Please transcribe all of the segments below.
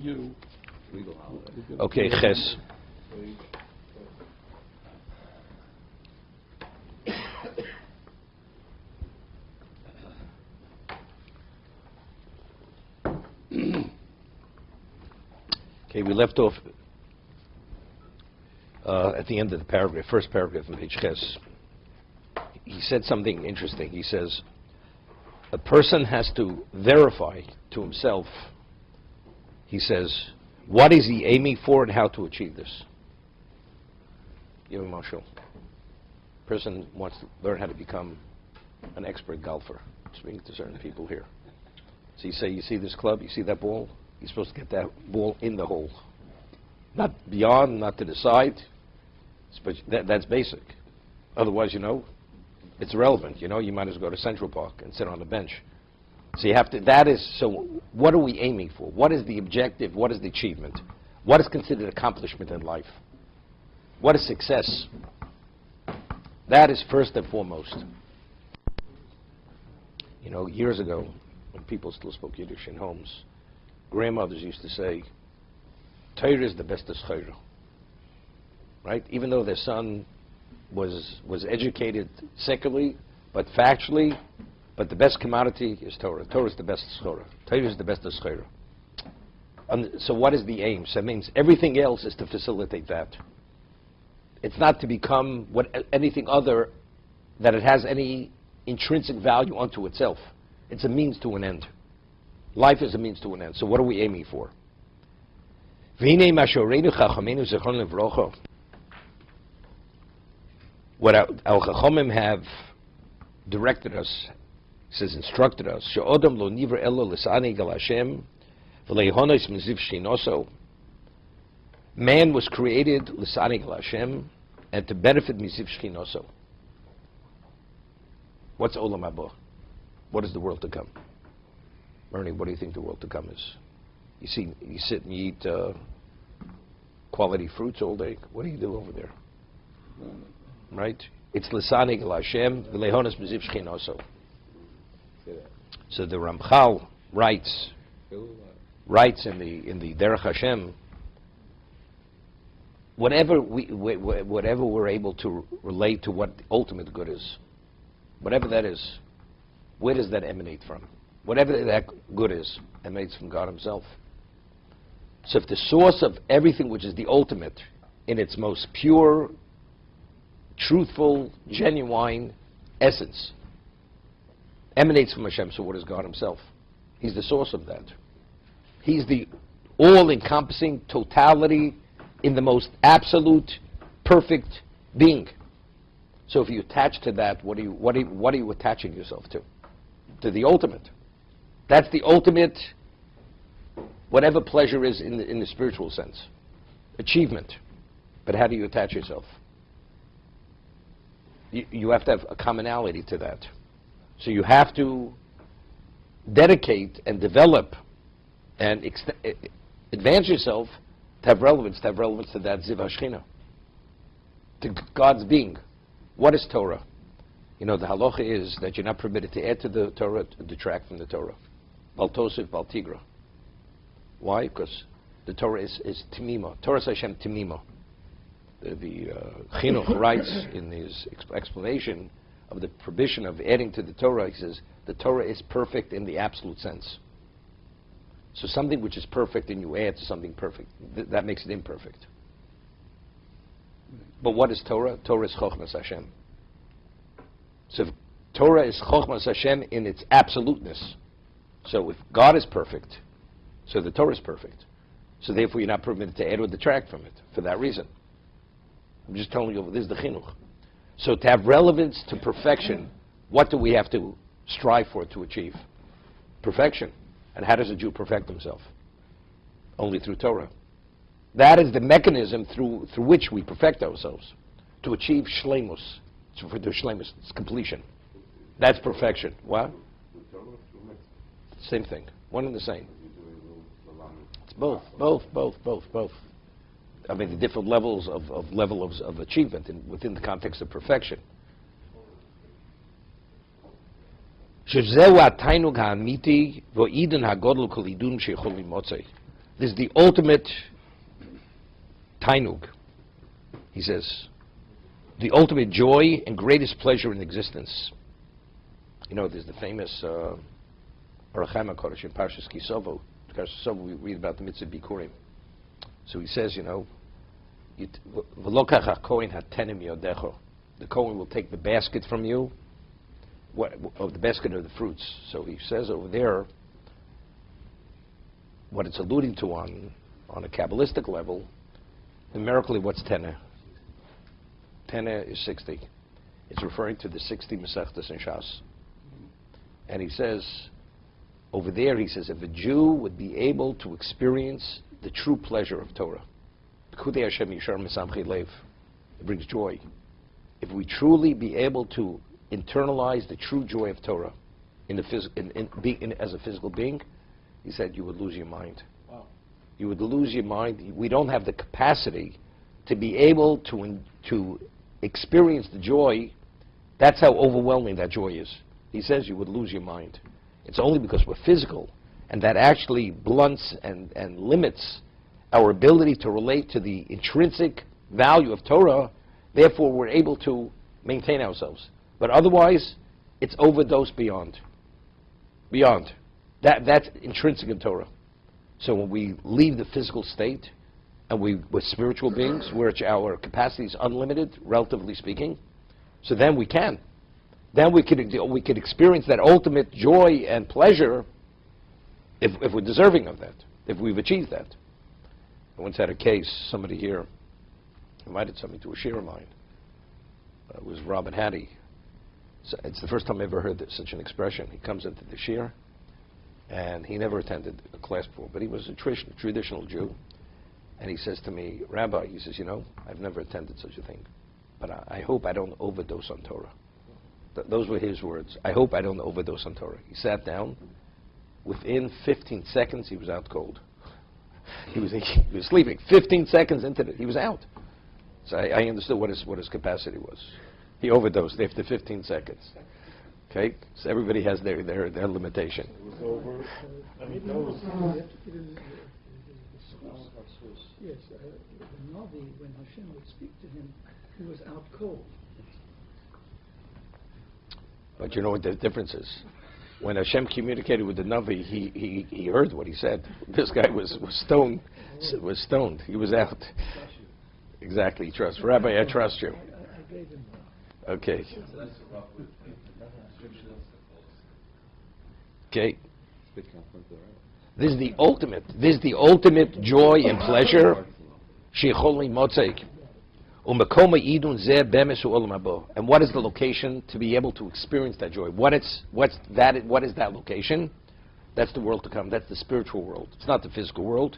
You. Legal holiday. Okay, Ches. Okay, we left off at the end of the paragraph, first paragraph in page Ches. He said something interesting. He says, a person has to verify to himself, he says, what is he aiming for and how to achieve this? Marshall. Person wants to learn how to become an expert golfer. Speaking to certain people here. So you say, you see this club, you see that ball? You're supposed to get that ball in the hole. Not beyond, not to the side. But that's basic. Otherwise, it's irrelevant. You might as well go to Central Park and sit on the bench. So you have to, so what are we aiming for? What is the objective? What is the achievement? What is considered accomplishment in life? What is success? That is first and foremost. Years ago, when people still spoke Yiddish in homes, grandmothers used to say, Torah is the best of schayra. Right? Even though their son was educated secularly, but factually, but the best commodity is Torah. Torah is the best schayra. Torah is the best of schayra. So what is the aim? So it means everything else is to facilitate that. It's not to become anything other that it has any intrinsic value unto itself. It's a means to an end. Life is a means to an end. So what are we aiming for? What our Chachamim have directed us, says instructed us, she'odam lo nivra elo l'sa'ani gal Hashem v'leihonos miziv shchinoso. Man was created l'sa'ani gal Hashem and to benefit miziv shchinoso. What's olam haba? What is the world to come? Ernie, what do you think the world to come is? You sit and you eat quality fruits all day. What do you do over there? Right? It's l'sa'ani gal Hashem v'leihonos miziv shchinoso. So the Ramchal writes in the Derech Hashem, whatever we're able to relate to what the ultimate good is, whatever that is, where does that emanate from? Whatever that good is, emanates from God Himself. So if the source of everything which is the ultimate, in its most pure, truthful, genuine essence, emanates from Hashem, so what is God Himself? He's the source of that. He's the all-encompassing totality in the most absolute, perfect being. So if you attach to that, what are you attaching yourself to? To the ultimate. That's the ultimate, whatever pleasure is in the spiritual sense. Achievement. But how do you attach yourself? You have to have a commonality to that. So you have to dedicate and develop and advance yourself to have relevance to that Ziv HaShechina, to God's being. What is Torah? The halacha is that you're not permitted to add to the Torah, to detract from the Torah. Bal tosif, bal tigra. Why? Because the Torah is timima. Torah is Hashem timima. The Chinuch writes in his explanation of the prohibition of adding to the Torah, he says, the Torah is perfect in the absolute sense. So something which is perfect and you add to something perfect, that makes it imperfect. But what is Torah? Torah is Chochmas Hashem. So if Torah is Chochmas Hashem in its absoluteness, so if God is perfect, so the Torah is perfect. So therefore you're not permitted to add or detract from it, for that reason. I'm just telling you, this is the Chinuch. So to have relevance to perfection, what do we have to strive for to achieve? Perfection. And how does a Jew perfect himself? Only through Torah. That is the mechanism through which we perfect ourselves, to achieve shleimus. So for the shleimus, it's completion. That's perfection. What? Same thing. One and the same. It's both. I mean, the different levels of achievement within the context of perfection. This is the ultimate tainug. He says, the ultimate joy and greatest pleasure in existence. You know, there's the famous Arachim HaKodesh in Parshas Kisovo. We read about the mitzvah Bikurim. So he says, you know, V'lokach HaKohen hatenim yodecho. The Kohen will take the basket from you, of the basket of the fruits. So he says over there, what it's alluding to on a Kabbalistic level, numerically, what's Teneh? Teneh is 60. It's referring to the 60 Masechtas in Shas. And he says, over there, he says, if a Jew would be able to experience the true pleasure of Torah, it brings joy. If we truly be able to internalize the true joy of Torah as a physical being, he said, you would lose your mind. Wow. You would lose your mind. We don't have the capacity to be able to experience the joy. That's how overwhelming that joy is. He says you would lose your mind. It's only because we're physical, and that actually blunts and limits our ability to relate to the intrinsic value of Torah. Therefore, we're able to maintain ourselves. But otherwise, it's overdosed beyond. That's intrinsic in Torah. So when we leave the physical state, and we're spiritual beings, where our capacity is unlimited, relatively speaking, so then we can. Then we could experience that ultimate joy and pleasure if we're deserving of that, if we've achieved that. I once had a case, somebody here invited somebody to a shir of mine. It was Robin Hattie. So it's the first time I ever heard such an expression. He comes into the shir, and he never attended a class before, but he was a traditional Jew. And he says to me, Rabbi, he says, you know, I've never attended such a thing, but I hope I don't overdose on Torah. Those were his words. I hope I don't overdose on Torah. He sat down. Within 15 seconds, he was out cold. He was sleeping. 15 seconds into it, he was out. So I understood what his capacity was. He overdosed after 15 seconds. Okay, so everybody has their limitation. It was over. Yes, the Navi, when Hashem would speak to him, he was out cold. But you know what the difference is? When Hashem communicated with the Navi, he heard what he said. This guy was stoned. He was out. Exactly, trust. Rabbi, I trust you. I gave him that. Okay. Okay. This is the ultimate joy and pleasure. And what is the location to be able to experience that joy? What is that location? That's the world to come. That's the spiritual world. It's not the physical world.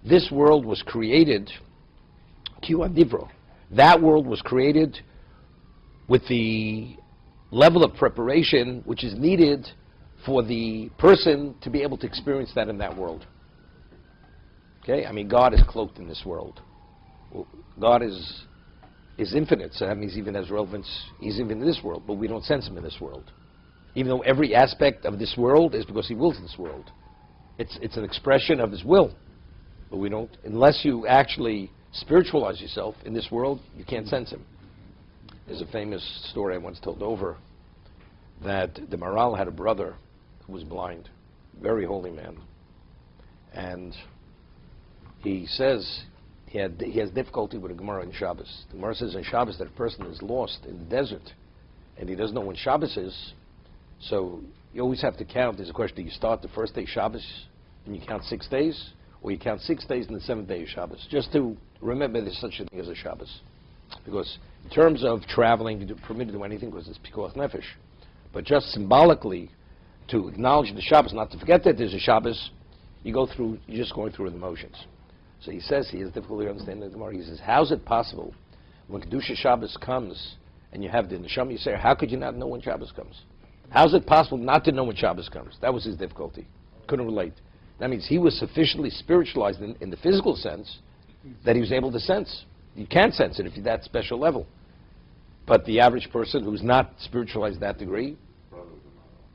This world was created. That world was created with the level of preparation which is needed for the person to be able to experience that in that world. Okay, I mean, God is cloaked in this world. God is infinite, so that means even has relevance. He's even in this world, but we don't sense him in this world. Even though every aspect of this world is because he wills this world. It's an expression of his will, but we don't. Unless you actually spiritualize yourself in this world, you can't sense him. There's a famous story I once told over that the Maral had a brother who was blind, very holy man, and he says he has difficulty with a Gemara in Shabbos. The Gemara says in Shabbos that a person is lost in the desert and he doesn't know when Shabbos is, so you always have to count. There's a question, do you start the first day Shabbos and you count 6 days, or you count 6 days and the 7th day is Shabbos? Just to remember there's such a thing as a Shabbos. Because in terms of traveling, you're permitted to do anything because it's Pikuach Nefesh. But just symbolically, to acknowledge the Shabbos, not to forget that there's a Shabbos, you're just going through the motions. So he says he has difficulty understanding the Gemara. He says, how's it possible when Kedusha Shabbos comes and you have the Neshama, you say, how could you not know when Shabbos comes? How's it possible not to know when Shabbos comes? That was his difficulty. Couldn't relate. That means he was sufficiently spiritualized in the physical sense that he was able to sense. You can't sense it if you're that special level. But the average person who's not spiritualized that degree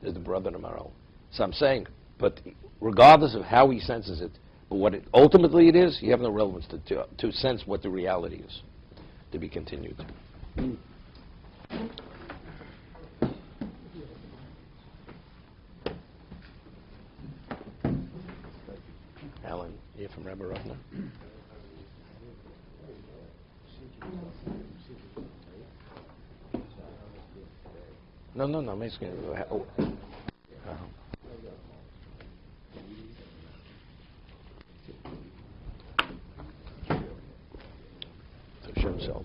is the brother of Maral. So I'm saying, But regardless of how he senses it, but what it ultimately it is, you have no relevance to sense what the reality is. To be continued. Alan, you from Rebbe Rovner? No, I'm asking. To show himself.